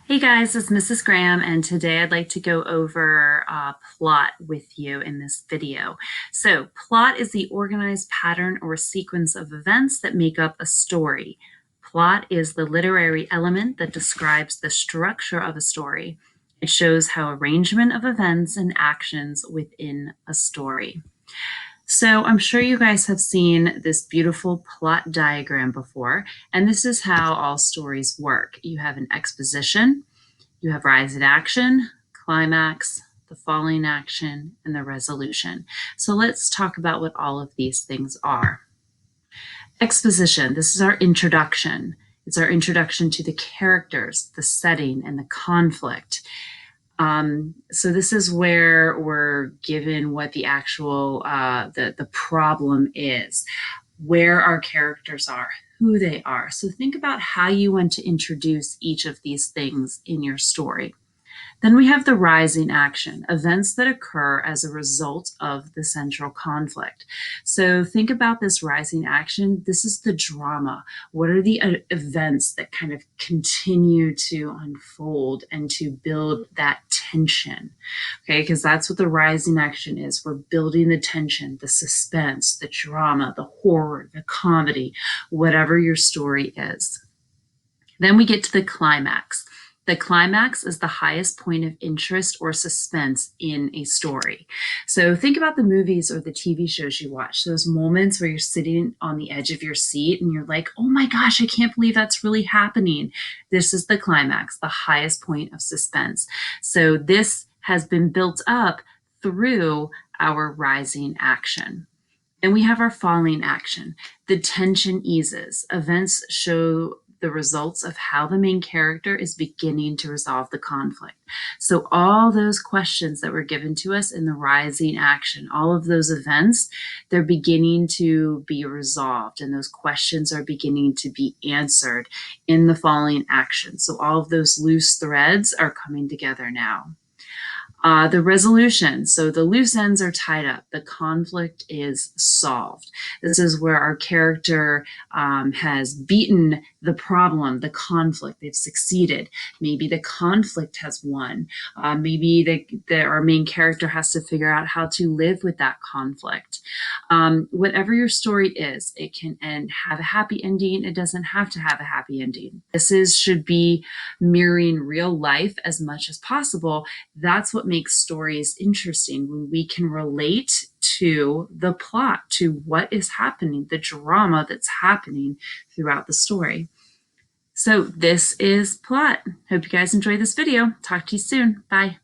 Hey guys, it's Mrs. Graham, and today I'd like to go over plot with you in this video. So, plot is the organized pattern or sequence of events that make up a story. Plot is the literary element that describes the structure of a story. It shows how arrangement of events and actions within a story. So I'm sure you guys have seen this beautiful plot diagram before, and this is how all stories work. You have an exposition, you have rise in action, climax, the falling action, and the resolution. So let's talk about what all of these things are. Exposition, this is our introduction. It's our introduction to the characters, the setting, and the conflict. So this is where we're given what the actual the problem is, where our characters are, who they are. So think about how you want to introduce each of these things in your story. Then we have the rising action, events that occur as a result of the central conflict. So think about this rising action. This is the drama. What are the events that kind of continue to unfold and to build that tension? Okay, because that's what the rising action is. We're building the tension, the suspense, the drama, the horror, the comedy, whatever your story is. Then we get to the climax. The climax is the highest point of interest or suspense in a story. So think about the movies or the TV shows you watch, those moments where you're sitting on the edge of your seat and you're like, oh my gosh, I can't believe that's really happening. This is the climax, the highest point of suspense. So this has been built up through our rising action. And we have our falling action. The tension eases. Events show the results of how the main character is beginning to resolve the conflict. So all those questions that were given to us in the rising action, all of those events, they're beginning to be resolved, and those questions are beginning to be answered in the falling action. So all of those loose threads are coming together now. The resolution. So the loose ends are tied up. The conflict is solved. This is where our character has beaten the problem, the conflict. They've succeeded. Maybe the conflict has won. Maybe our main character has to figure out how to live with that conflict. Whatever your story is, it can have a happy ending. It doesn't have to have a happy ending. Should be mirroring real life as much as possible. That's what makes stories interesting, when we can relate to the plot, to what is happening, the drama that's happening throughout the story. So this is plot. Hope you guys enjoy this video. Talk to you soon. Bye.